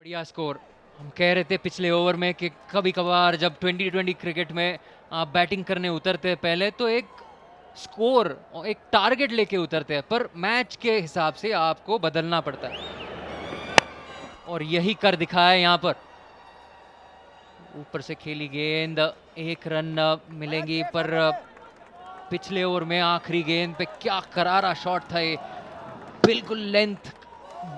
बढ़िया स्कोर। हम कह रहे थे पिछले ओवर में कि कभी कभार जब 2020 क्रिकेट में आप बैटिंग करने उतरते हैं पहले तो एक स्कोर और एक टारगेट लेके उतरते हैं, पर मैच के हिसाब से आपको बदलना पड़ता है और यही कर दिखाया है यहाँ पर। ऊपर से खेली गेंद, एक रन मिलेंगी, पर पिछले ओवर में आखिरी गेंद पे क्या करारा शॉट था ये। बिल्कुल लेंथ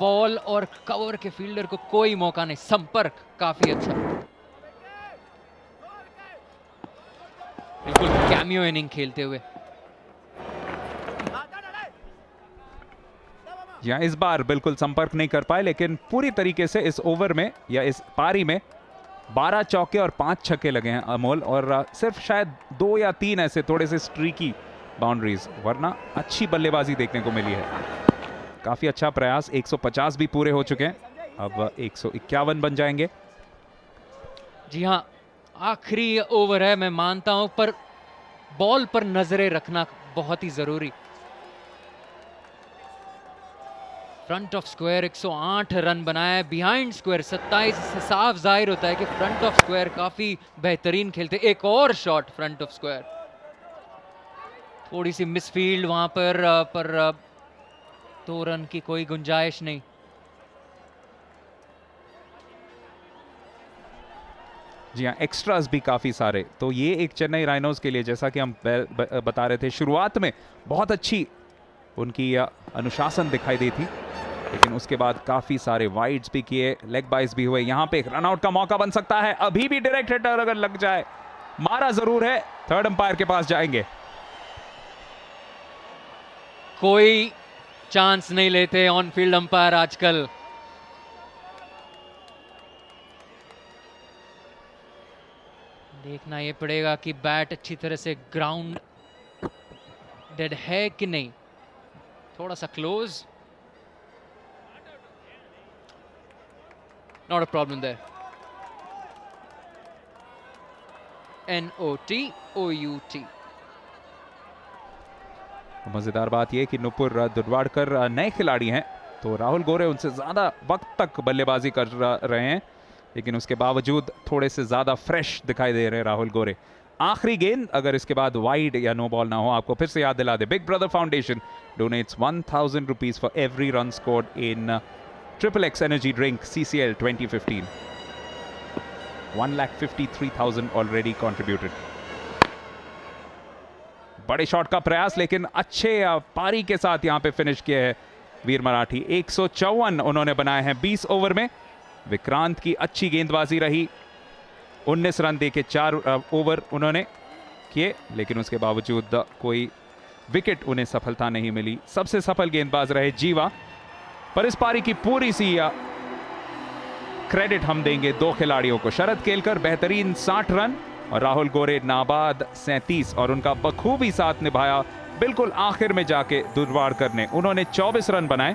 बॉल और कवर के फील्डर को कोई मौका नहीं, संपर्क काफी अच्छा। बिल्कुल कैमियो इनिंग खेलते हुए। जी हाँ, इस बार बिल्कुल संपर्क नहीं कर पाए, लेकिन पूरी तरीके से इस ओवर में या इस पारी में 12 चौके और 5 छक्के लगे हैं अमोल, और सिर्फ शायद 2 या 3 ऐसे थोड़े से स्ट्रीकी बाउंड्रीज, वरना अच्छी बल्लेबाजी देखने को मिली है। काफी अच्छा प्रयास। 150 भी पूरे हो चुके हैं, अब 151 बन जाएंगे। जी हाँ, आखिरी ओवर है, मैं मानता हूं, पर बॉल पर नजरें रखना बहुत ही जरूरी। फ्रंट ऑफ स्क्वायर 108 रन बनाया, बिहाइंड स्क्वायर 27 से साफ जाहिर होता है कि फ्रंट ऑफ स्क्वायर काफी बेहतरीन खेलते। एक और शॉट फ्रंट ऑफ स्क्वायर, थोड़ी सी मिसफील्ड वहां पर 2 रन की कोई गुंजाइश नहीं। जी हाँ, एक्स्ट्रास भी काफी सारे, तो ये एक चेन्नई राइनोज के लिए, जैसा कि हम बता रहे थे, शुरुआत में बहुत अच्छी उनकी अनुशासन दिखाई दी थी, लेकिन उसके बाद काफी सारे वाइड्स भी किए, लेग बाइज भी हुए। यहां पे एक रनआउट का मौका बन सकता है, अभी भी डायरेक्ट हिटर अगर लग जाए, मारा जरूर है, थर्ड अंपायर के पास जाएंगे। कोई चांस नहीं लेते ऑन फील्ड अंपायर आजकल। देखना ये पड़ेगा कि बैट अच्छी तरह से ग्राउंड डेड है कि नहीं। थोड़ा सा close, not a problem there. NOT मजेदार बात यह कि नुपुर दुर्वाड़कर नए खिलाड़ी हैं, तो राहुल गोरे उनसे ज्यादा वक्त तक बल्लेबाजी कर रहे हैं, लेकिन उसके बावजूद थोड़े से ज्यादा फ्रेश दिखाई दे रहे हैं राहुल गोरे। आखिरी गेंद अगर इसके बाद वाइड या नो बॉल ना हो, आपको फिर से याद दिला दे, big brother foundation donates 1000 rupees for every run scored in XXX energy drink CCL 2015। 1,53,000 already contributed. बड़े शॉट का प्रयास, लेकिन अच्छे पारी के साथ यहां पे फिनिश किए हैं वीर मराठी। 154 उन्होंने बनाए हैं 20 ओवर में। विक्रांत की अच्छी गेंदबाजी रही, 19 रन देके 4 ओवर उन्होंने किए, लेकिन उसके बावजूद कोई विकेट उन्हें सफलता नहीं मिली। सबसे सफल गेंदबाज रहे जीवा, पर इस पारी की पूरी सी क्रेडिट हम देंगे 2 खिलाड़ियों को। शरद केलकर बेहतरीन 60 रन और राहुल गोरे नाबाद 37, और उनका बखूबी साथ निभाया बिल्कुल आखिर में जाके दुर्वाड़कर ने, उन्होंने 24 रन बनाए,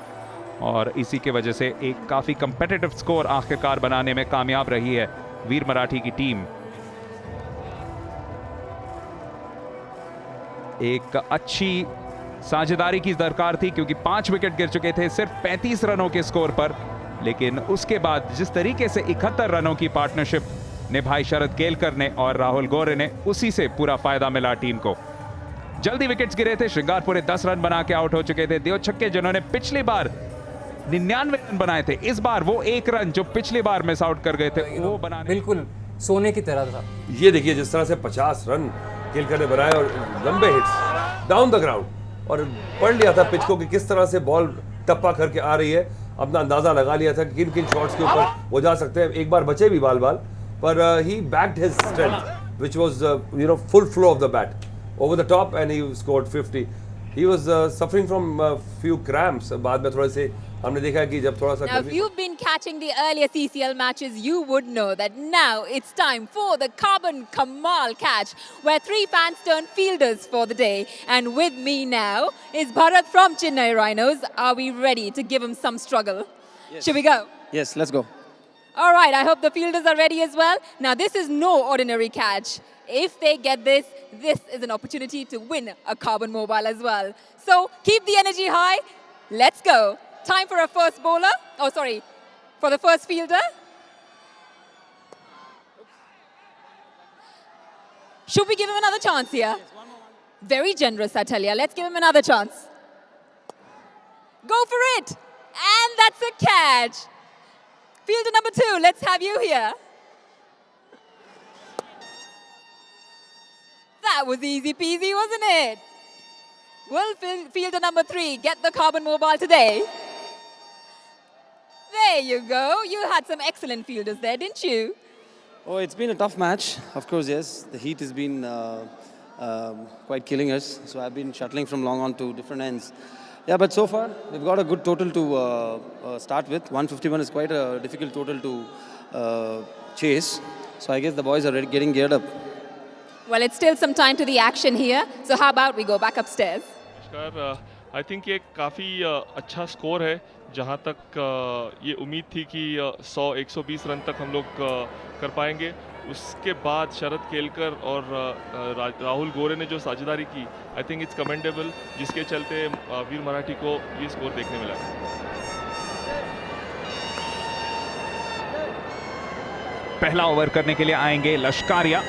और इसी की वजह से एक काफी कंपेटिटिव स्कोर आखिरकार बनाने में कामयाब रही है वीर मराठी की टीम। एक अच्छी साझेदारी की दरकार थी, क्योंकि 5 विकेट गिर चुके थे सिर्फ 35 रनों के स्कोर पर, लेकिन उसके बाद जिस तरीके से 71 रनों की पार्टनरशिप निभाई शरद केलकर ने और राहुल गोरे ने, उसी से पूरा फायदा मिला टीम को। जल्दी विकेट्स गिरे थे, श्रृंगारपुरे 10 रन बना के आउट हो चुके थे। देव छक्के जिन्होंने पिछली बार 99 रन बनाए थे, इस बार वो 1 रन जो पिछली बार मिस आउट कर गए थे वो बनाने, बिल्कुल सोने की तरह था। ये देखिए जिस तरह से 50 रन केलकर ने बनाए और लंबे हिट्स डाउन द ग्राउंड, और पढ़ लिया था पिच को कि किस तरह से बॉल टप्पा करके आ रही है, अपना अंदाजा लगा लिया था कि किन किन शॉट्स के ऊपर वो जा सकते हैं। एक बार बचे भी बाल, पर ही backed his strength, which was full flow of the bat over the top, and he scored 50. He was suffering from few cramps. बाद में थोड़े से हमने देखा कि जब थोड़ा सा Now, if you've been catching the earlier CCL matches, you would know that now it's time for the Carbon Kamal catch, where 3 fans turn fielders for the day. And with me now is Bharat from Chennai Rhinos. Are we ready to give him some struggle? Yes. Should we go? Yes, let's go. All right, I hope the fielders are ready as well. Now, this is no ordinary catch. If they get this, this is an opportunity to win a Carbon Mobile as well. So, keep the energy high. Let's go. Time for a first bowler. Oh, sorry. For the first fielder. Should we give him another chance here? Very generous, I tell you. Let's give him another chance. Go for it. And that's a catch. Fielder number 2, let's have you here. That was easy peasy, wasn't it? Will fielder number 3 get the Carbon Mobile today? There you go. You had some excellent fielders there, didn't you? Oh, it's been a tough match. Of course, yes. The heat has been quite killing us. So I've been shuttling from long on to different ends. Yeah, but so far, we've got a good total to start with. 151 is quite a difficult total to chase. So I guess the boys are getting geared up. Well, it's still some time to the action here. So how about we go back upstairs? नमस्कार I think ये काफ़ी अच्छा score है जहाँ तक ये उम्मीद थी कि 100-120 रन तक हम लोग कर पाएंगे उसके बाद शरद केलकर और राहुल गोरे ने जो साझेदारी की आई थिंक इट्स कमेंडेबल जिसके चलते वीर मराठी को ये स्कोर देखने मिला पहला ओवर करने के लिए आएंगे लश्कारिया,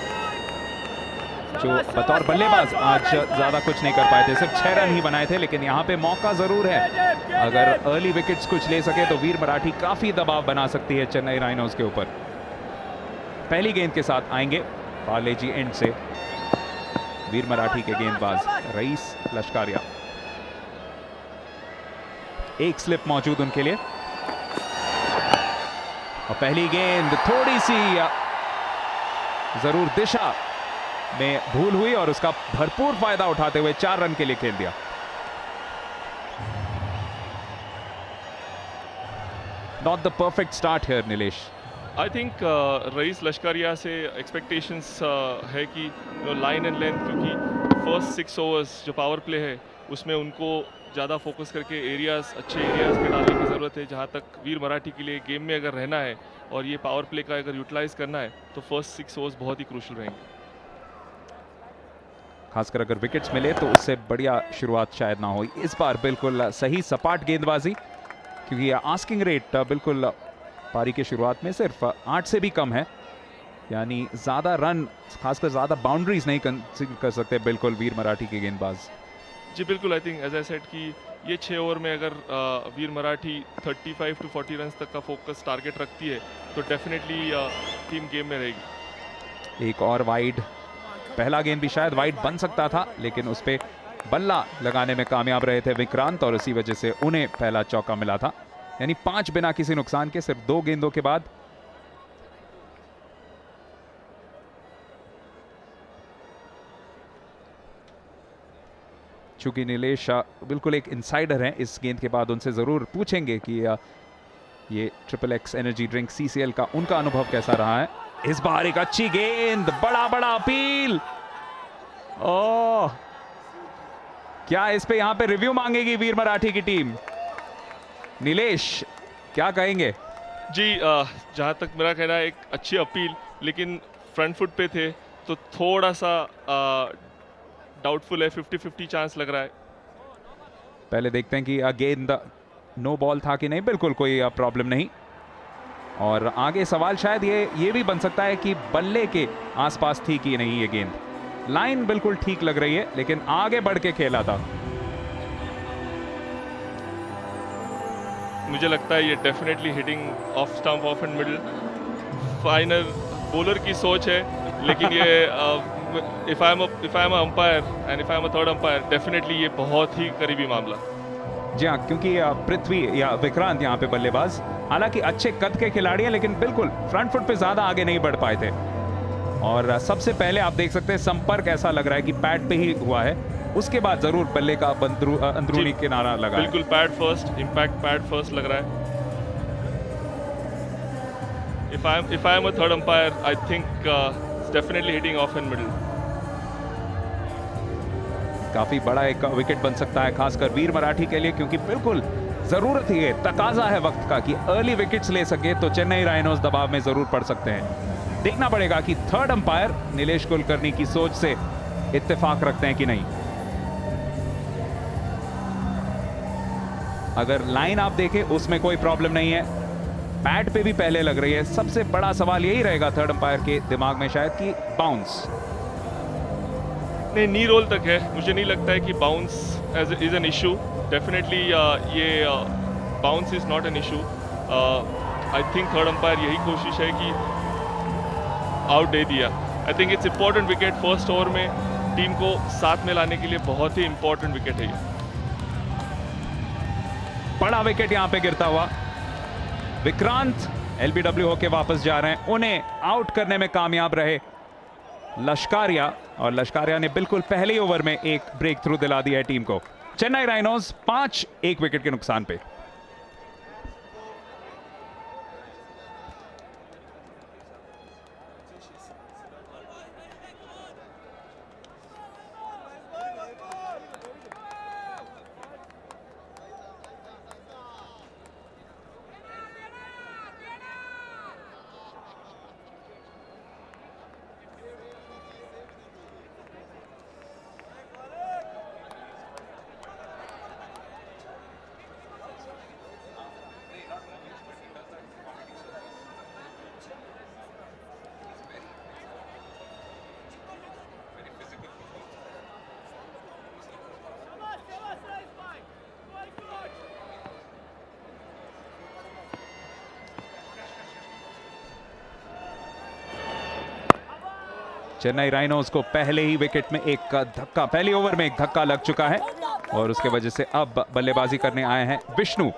जो बतौर बल्लेबाज आज ज्यादा कुछ नहीं कर पाए थे, सिर्फ 6 रन ही बनाए थे, लेकिन यहाँ पे मौका जरूर है। अगर अर्ली विकेट्स कुछ ले सके तो वीर मराठी काफी दबाव बना सकती है चेन्नई राइनोज के ऊपर। पहली गेंद के साथ आएंगे पार्लेजी एंड से वीर मराठी के गेंदबाज रईस लश्कारिया। एक स्लिप मौजूद उनके लिए और पहली गेंद थोड़ी सी जरूर दिशा में भूल हुई और उसका भरपूर फायदा उठाते हुए 4 रन के लिए खेल दिया। Not the perfect start here Nilesh. I think Rais Lashkaria से एक्सपेक्टेशंस है कि लाइन एंड लेंथ, क्योंकि फर्स्ट 6 ओवर्स जो पावर प्ले है उसमें उनको ज़्यादा फोकस करके एरियाज अच्छे एरियाज पे डालने की ज़रूरत है। जहाँ तक वीर मराठी के लिए गेम में अगर रहना है और ये पावर प्ले का अगर यूटिलाइज करना है तो फर्स्ट 6 ओवर्स बहुत ही क्रूशल रहेंगे। खासकर अगर विकेट्स मिले तो उससे बढ़िया शुरुआत शायद ना हो। इस बार बिल्कुल सही सपाट गेंदबाजी, क्योंकि आस्किंग रेट बिल्कुल पारी के शुरुआत में सिर्फ 8 से भी कम है, यानी ज़्यादा रन खासकर ज़्यादा बाउंड्रीज नहीं कर सकते बिल्कुल वीर मराठी के गेंदबाज। जी बिल्कुल, I think as I said कि ये 6 ओवर में अगर वीर मराठी 35 to 40 रन तक का फोकस टारगेट रखती है तो डेफिनेटली टीम गेम में रहेगी। एक और वाइड, पहला गेंद भी शायद वाइड बन सकता था, लेकिन उस पे बल्ला लगाने में कामयाब रहे थे विक्रांत और इसी वजह से उन्हें पहला चौका मिला था। यानी 5 बिना किसी नुकसान के सिर्फ 2 गेंदों के बाद। चूंकि नीलेश बिल्कुल एक इनसाइडर हैं, इस गेंद के बाद उनसे जरूर पूछेंगे कि ये XXX एनर्जी ड्रिंक CCL का उनका अनुभव कैसा रहा है। इस बार एक अच्छी गेंद, बड़ा बड़ा अपील। ओह, क्या इस पे यहां पे रिव्यू मांगेगी वीर मराठी की टीम? नीलेश क्या कहेंगे? जी जहाँ तक मेरा कहना है एक अच्छी अपील, लेकिन फ्रंट फुट पे थे तो थोड़ा सा डाउटफुल है, 50-50 चांस लग रहा है। पहले देखते हैं कि गेंद नो बॉल था कि नहीं। बिल्कुल कोई प्रॉब्लम नहीं। और आगे सवाल शायद ये भी बन सकता है कि बल्ले के आसपास थी कि नहीं ये गेंद। लाइन बिल्कुल ठीक लग रही है, लेकिन आगे बढ़ के खेला था। मुझे लगता है ये definitely hitting off stump off and middle. Final bowler की सोच है, लेकिन ये if I am umpire and if I am third umpire definitely ये बहुत ही करीबी मामला। जी हाँ, क्योंकि पृथ्वी या विक्रांत यहाँ पे बल्लेबाज हालांकि अच्छे कद के खिलाड़ी हैं, लेकिन बिल्कुल फ्रंट फुट पे ज्यादा आगे नहीं बढ़ पाए थे। और सबसे पहले आप देख सकते हैं संपर्क ऐसा लग रहा है कि पैड पे ही हुआ है, उसके बाद जरूर बल्ले का अंदरूनी किनारा लगा। बिल्कुल pad first, impact pad first लग रहा है। If I am a third umpire I think definitely hitting off and middle. काफी बड़ा एक विकेट बन सकता है खासकर वीर मराठी के लिए, क्योंकि बिल्कुल जरूरत ही है, तकाजा है वक्त का कि अर्ली विकेट्स ले सके तो चेन्नई राइनोज दबाव में जरूर पड़ सकते हैं। देखना पड़ेगा कि थर्ड अंपायर नीलेश कुलकर्णी की सोच से इत्तेफाक रखते हैं कि नहीं। अगर लाइन आप देखें उसमें कोई प्रॉब्लम नहीं है, पैड पे भी पहले लग रही है। सबसे बड़ा सवाल यही रहेगा थर्ड अंपायर के दिमाग में शायद कि बाउंस। नहीं, नी रोल तक है। मुझे नहीं लगता है कि bounce is an issue. Definitely ये bounce is not an issue. I think third umpire यही कोशिश है कि आउट दे दिया। I think it's important wicket. First over में टीम को साथ में लाने के लिए बहुत ही इंपॉर्टेंट विकेट है ये। बड़ा विकेट यहां पे गिरता हुआ। विक्रांत एलबीडब्ल्यू होके वापस जा रहे हैं, उन्हें आउट करने में कामयाब रहे लश्कारिया, और लश्कारिया ने बिल्कुल पहले ओवर में एक ब्रेक थ्रू दिला दिया है टीम को। चेन्नई राइनोज 5 1 विकेट के नुकसान पे। चेन्नई राइनोज को पहले ही विकेट में एक धक्का, पहले ओवर में एक धक्का लग चुका है, और उसके वजह से अब बल्लेबाजी करने आए हैं विष्णु।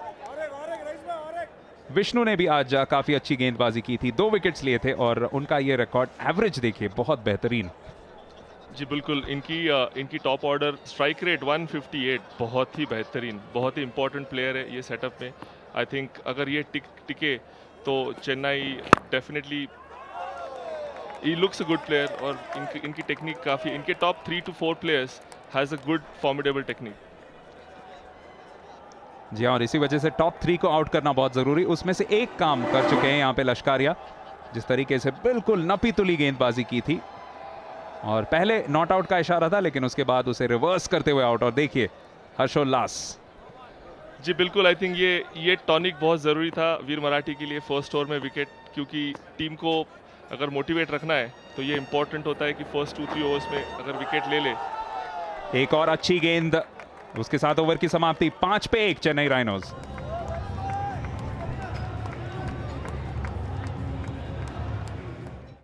विष्णु ने भी आज काफी अच्छी गेंदबाजी की थी, 2 विकेट्स लिए थे, और उनका ये रिकॉर्ड एवरेज देखिए बहुत बेहतरीन। जी बिल्कुल, इनकी टॉप ऑर्डर स्ट्राइक रेट 158 बहुत ही बेहतरीन, बहुत ही इंपॉर्टेंट प्लेयर है ये सेटअप में। आई थिंक अगर ये टिके तो Chennai definitely he looks a good player, और इनकी टेक्निक काफ़ी, इनके top 3 to 4 players has a good formidable technique. जी हाँ, और इसी वजह से टॉप 3 को आउट करना बहुत जरूरी। उसमें से एक काम कर चुके हैं यहाँ पे लश्कारिया, जिस तरीके से बिल्कुल नपी तुली गेंदबाजी की थी, और पहले नॉट आउट का इशारा था लेकिन उसके बाद उसे रिवर्स करते हुए आउट, और देखिए हर्षोल्लास। जी बिल्कुल, आई थिंक ये टॉनिक बहुत ज़रूरी था वीर मराठी के लिए फर्स्ट ओवर में विकेट, क्योंकि टीम को अगर मोटिवेट रखना है तो ये इंपॉर्टेंट होता है कि फर्स्ट 2-3 ओवर्स में अगर विकेट ले ले। एक और अच्छी गेंद, उसके साथ ओवर की समाप्ति, 5 पे 1 चेन्नई राइनोज।